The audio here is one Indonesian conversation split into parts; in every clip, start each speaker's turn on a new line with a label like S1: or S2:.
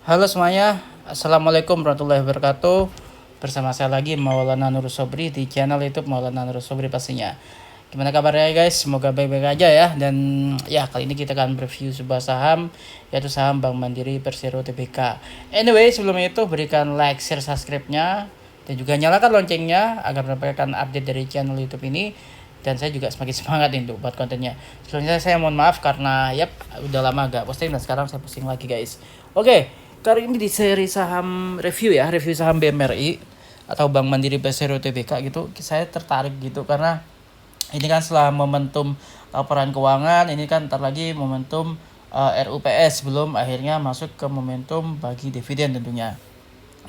S1: Halo semuanya, Assalamualaikum warahmatullahi wabarakatuh. Bersama saya lagi Maulana Nur Sobri di channel YouTube Maulana Nur Sobri pastinya. Gimana kabarnya guys? Semoga baik-baik aja ya. Dan ya kali ini kita akan review sebuah saham, yaitu saham Bank Mandiri Persero Tbk. Anyway, sebelum itu berikan like, share, subscribe-nya dan juga nyalakan loncengnya agar mendapatkan update dari channel YouTube ini. Dan saya juga semakin semangat nih untuk buat kontennya. Sebelumnya saya mohon maaf karena udah lama gak posting dan sekarang saya posting lagi guys. Oke, kali ini di seri saham review ya, review saham BMRI atau Bank Mandiri Persero Tbk gitu. Saya tertarik gitu karena ini kan setelah momentum laporan keuangan, ini kan ntar lagi momentum RUPS belum akhirnya masuk ke momentum bagi dividen tentunya.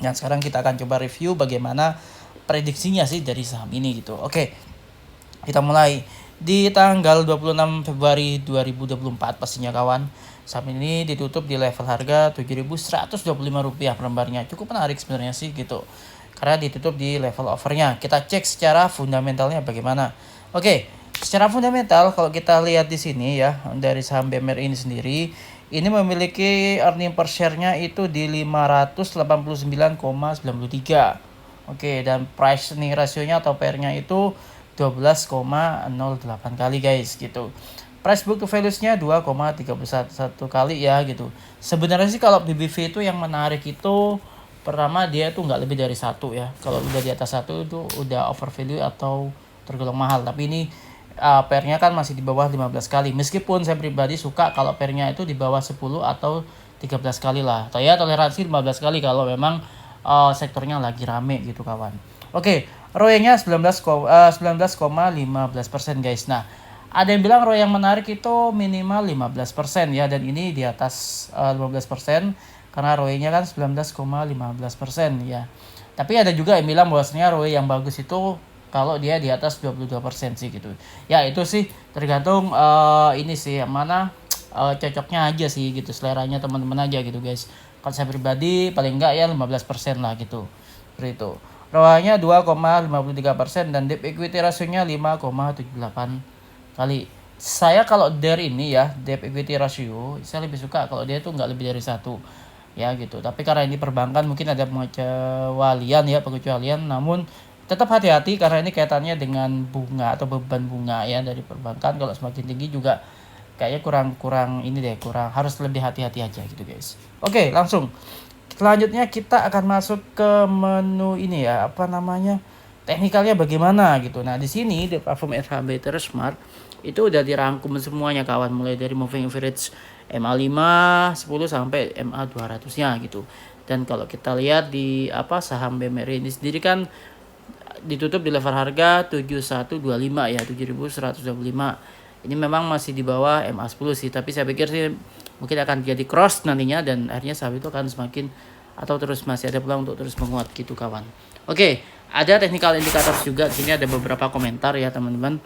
S1: Dan sekarang kita akan coba review bagaimana prediksinya sih dari saham ini gitu. Oke. Kita mulai di tanggal 26 Februari 2024 pastinya kawan. Saham ini ditutup di level harga Rp7.125 per lembarnya. Cukup menarik sebenarnya sih gitu. Karena ditutup di level overnya. Kita cek secara fundamentalnya bagaimana. Oke, secara fundamental kalau kita lihat di sini ya dari saham BMRI ini sendiri, ini memiliki earning per share-nya itu di 589,93. Oke, dan price earning ratio-nya atau PER-nya itu 12,08 kali guys gitu. Price book to value-nya 2,31 kali ya gitu. Sebenarnya sih kalau BBV itu yang menarik itu pertama dia itu nggak lebih dari 1 ya. Kalau udah di atas 1 itu udah over value atau tergolong mahal. Tapi ini PER-nya kan masih di bawah 15 kali. Meskipun saya pribadi suka kalau PER-nya itu di bawah 10 atau 13 kali lah. Atau ya toleransi 15 kali kalau memang sektornya lagi rame gitu kawan. Oke, ROE-nya 19,15% guys. Nah, ada yang bilang ROE yang menarik itu minimal 15% ya, dan ini di atas 15% karena ROE-nya kan 19,15% ya. Tapi ada juga yang bilang bahwasanya ROE yang bagus itu kalau dia di atas 22% sih gitu. Ya, itu sih tergantung ini sih mana cocoknya aja sih gitu, seleranya teman-teman aja gitu guys. Kalau saya pribadi paling enggak ya 15% lah gitu. Seperti itu. ROA-nya 2,53% dan debt equity ratio-nya 5,78 kali. Saya kalau dari ini ya, debt equity ratio, saya lebih suka kalau dia tuh nggak lebih dari 1 ya gitu. Tapi karena ini perbankan mungkin ada pengecualian, namun tetap hati-hati karena ini kaitannya dengan bunga atau beban bunga ya dari perbankan. Kalau semakin tinggi juga kayaknya kurang ini deh, kurang, harus lebih hati-hati aja gitu guys. Oke, langsung. Selanjutnya kita akan masuk ke menu ini ya, apa namanya, teknikalnya bagaimana gitu. Nah di sini di platform SHB Smart itu udah dirangkum semuanya kawan, mulai dari moving average MA5, 10 sampai MA200-nya gitu. Dan kalau kita lihat di saham BMRI ini sendiri kan ditutup di level harga 7125 ya, 7125. Ini memang masih di bawah MA10 sih, tapi saya pikir sih mungkin akan jadi cross nantinya dan akhirnya saham itu akan semakin atau terus masih ada peluang untuk terus menguat gitu kawan. Oke, ada technical indicators juga. Di sini ada beberapa komentar ya teman-teman.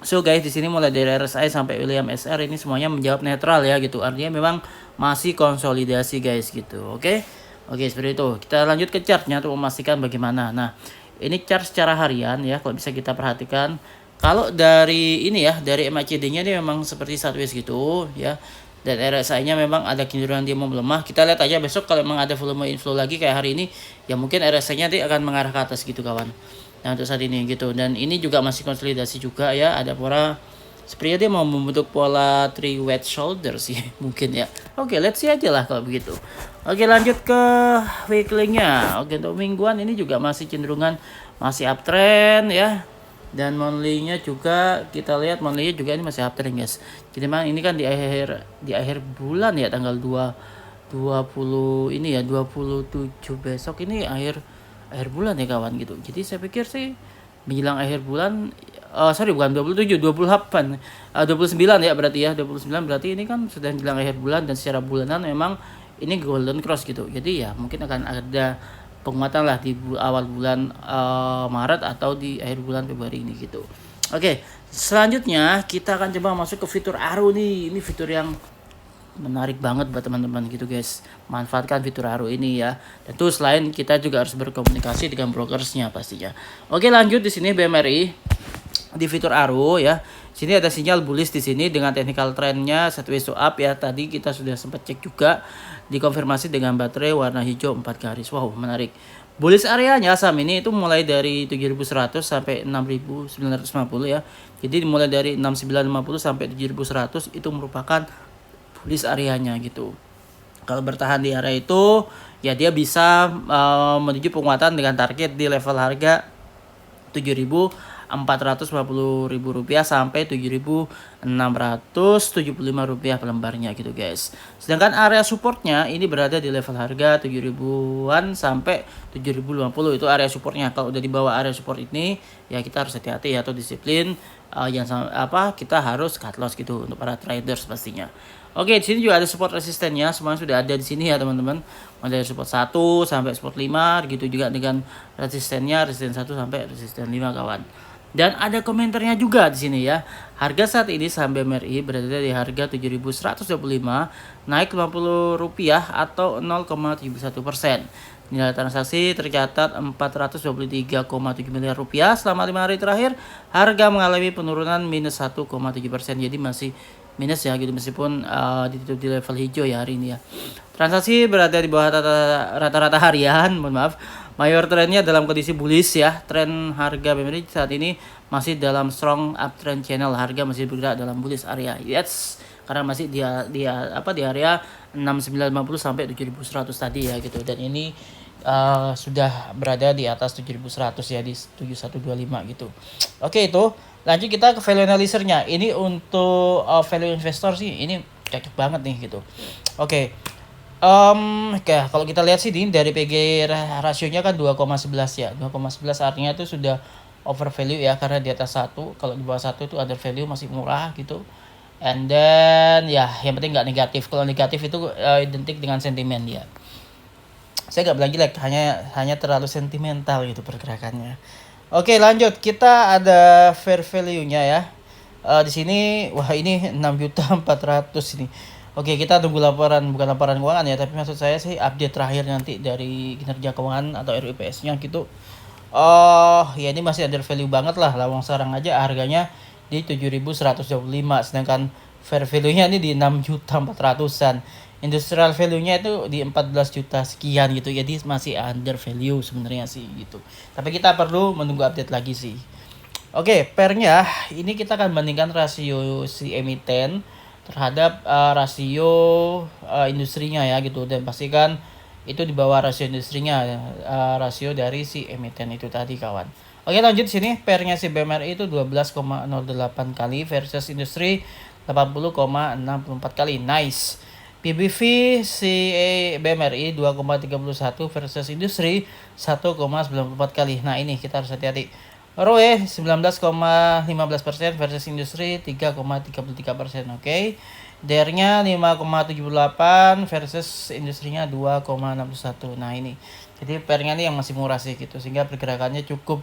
S1: So guys, di sini mulai dari RSI sampai William SR ini semuanya menjawab netral ya gitu. Artinya memang masih konsolidasi guys gitu. Oke, seperti itu. Kita lanjut ke chartnya untuk memastikan bagaimana. Nah, ini chart secara harian ya, kalau bisa kita perhatikan. Kalau dari ini ya, dari MACD-nya dia memang seperti sideways gitu ya. Dan RSI-nya memang ada kecenderungan dia mau melemah. Kita lihat aja besok kalau memang ada volume inflow lagi kayak hari ini, ya mungkin RSI-nya dia akan mengarah ke atas gitu kawan. Nah, untuk saat ini gitu. Dan ini juga masih konsolidasi juga ya, ada pola sepertinya dia mau membentuk pola three wedge shoulder sih mungkin ya. Oke, let's see aja lah kalau begitu. Oke, lanjut ke weekly-nya. Oke, untuk mingguan ini juga masih cenderungan masih uptrend ya. Dan monthly-nya juga kita lihat, monthly-nya juga ini masih uptrend guys. Jadi memang ini kan di akhir bulan ya, tanggal 20 ini ya, 27 besok ini akhir bulan ya kawan gitu. Jadi saya pikir sih menjelang akhir bulan, bukan 27, 28, 29 ya berarti ya, 29 berarti ini kan sudah menjelang akhir bulan dan secara bulanan memang ini golden cross gitu. Jadi ya mungkin akan ada penguatan lah di awal bulan Maret atau di akhir bulan Februari ini gitu. Oke, selanjutnya kita akan coba masuk ke fitur ARO nih. Ini fitur yang menarik banget buat teman-teman gitu guys. Manfaatkan fitur ARO ini ya. Tentu selain kita juga harus berkomunikasi dengan brokersnya pastinya. Oke, lanjut di sini BMRI. di fitur ARO ya. Sini ada sinyal bullish di sini dengan technical trendnya sideways to up ya. Tadi kita sudah sempat cek juga, dikonfirmasi dengan baterai warna hijau 4 garis. Wow, menarik. Bullish areanya saham ini itu mulai dari 7.100 sampai 6.950 ya. Jadi mulai dari 6.950 sampai 7.100 itu merupakan bullish areanya gitu. Kalau bertahan di area itu ya dia bisa menuju penguatan dengan target di level harga 7.450 ribu rupiah sampai 7.675 rupiah per lembarnya gitu guys. Sedangkan area supportnya ini berada di level harga 7.000-an sampai 7.050, itu area supportnya. Kalau udah di bawah area support ini ya kita harus hati-hati ya, atau disiplin, kita harus cut loss gitu untuk para traders pastinya. Oke, di sini juga ada support resistennya, semuanya sudah ada di sini ya teman-teman. Mulai dari support 1 sampai support 5, gitu juga dengan resistennya, resisten 1 sampai resisten 5 kawan. Dan ada komentarnya juga di sini ya. Harga saat ini saham BMRI berada di harga 7.125, naik Rp50 atau 0,71%. Nilai transaksi tercatat 423,7 miliar rupiah selama 5 hari terakhir. Harga mengalami penurunan minus 1,7%. Jadi masih minus ya gitu, meskipun ditutup di level hijau ya hari ini ya. Transaksi berada di bawah rata-rata harian, mohon maaf. Mayor trennya dalam kondisi bullish ya. Tren harga BMRI saat ini masih dalam strong uptrend channel. Harga masih bergerak dalam bullish area. Yes, karena masih di area 6950 sampai 7100 tadi ya gitu. Dan ini sudah berada di atas 7100 ya, di 7125 gitu. Oke, itu lanjut kita ke value analysernya. Ini untuk value investor sih ini cocok banget nih gitu. Oke. Kalau kita lihat sih ini dari PG rasionya kan 2,11 ya. 2,11 artinya itu sudah over value ya, karena di atas 1. Kalau di bawah 1 itu under value, masih murah gitu. And then ya yang penting nggak negatif. Kalau negatif itu identik dengan sentimen ya. Saya nggak bilang jelek, hanya terlalu sentimental gitu pergerakannya. Oke, lanjut. Kita ada fair value-nya ya. Di sini wah ini 6.400.000 ini. Oke, kita tunggu laporan, bukan laporan keuangan ya, tapi maksud saya sih update terakhir nanti dari kinerja keuangan atau RUPS-nya gitu. Ya ini masih under value banget lah. Lawang sarang aja harganya di 7.125, sedangkan fair value-nya ini di 6.400-an. Industrial value-nya itu di 14 juta sekian gitu. Jadi masih under value sebenarnya sih gitu. Tapi kita perlu menunggu update lagi sih. Oke, pairnya ini kita akan bandingkan rasio si emiten terhadap rasio industrinya ya gitu, dan pastikan itu di bawah rasio industrinya, rasio dari si emiten itu tadi kawan. Oke, lanjut sini pairnya si BMRI itu 12,08 kali versus industri 80,64 kali. Nice. PBV si BMRI 2,31 versus industri 1,94 kali. Nah, ini kita harus hati-hati. ROE 19,15% versus industri 3,33%. Oke. DER-nya 5,78 versus industrinya 2,61. Nah, ini. Jadi pairnya ini yang masih murah sih gitu, sehingga pergerakannya cukup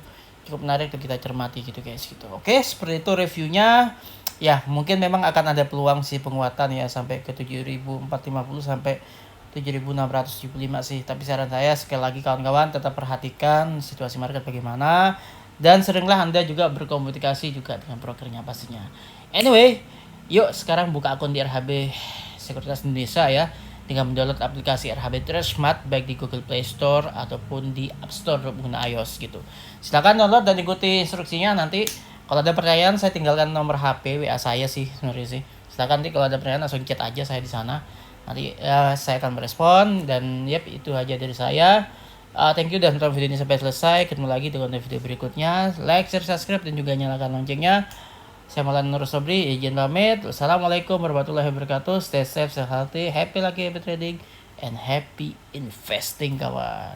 S1: menarik untuk kita cermati gitu guys gitu. Oke, seperti itu reviewnya. Ya, mungkin memang akan ada peluang sih penguatan ya sampai ke 7.450 sampai 7.675 sih. Tapi saran saya sekali lagi kawan-kawan, tetap perhatikan situasi market bagaimana, dan seringlah Anda juga berkomunikasi juga dengan brokernya pastinya. Anyway, yuk sekarang buka akun di RHB Sekuritas Indonesia ya, dengan mendownload aplikasi RHB Trade Smart baik di Google Play Store ataupun di App Store pengguna iOS gitu. Silakan download dan ikuti instruksinya. Nanti kalau ada pertanyaan saya tinggalkan nomor HP WA saya sih sebenarnya sih. Silakan nanti kalau ada pertanyaan langsung chat aja saya di sana. Nanti saya akan merespon, dan itu aja dari saya. Thank you dan nonton video ini sampai selesai. Ketemu lagi dengan video berikutnya. Like, share, subscribe, dan juga nyalakan loncengnya. Saya Maulana Nur Sobri, izin pamit. Assalamualaikum warahmatullahi wabarakatuh. Stay safe, stay healthy, happy lucky, happy trading, and happy investing kawan.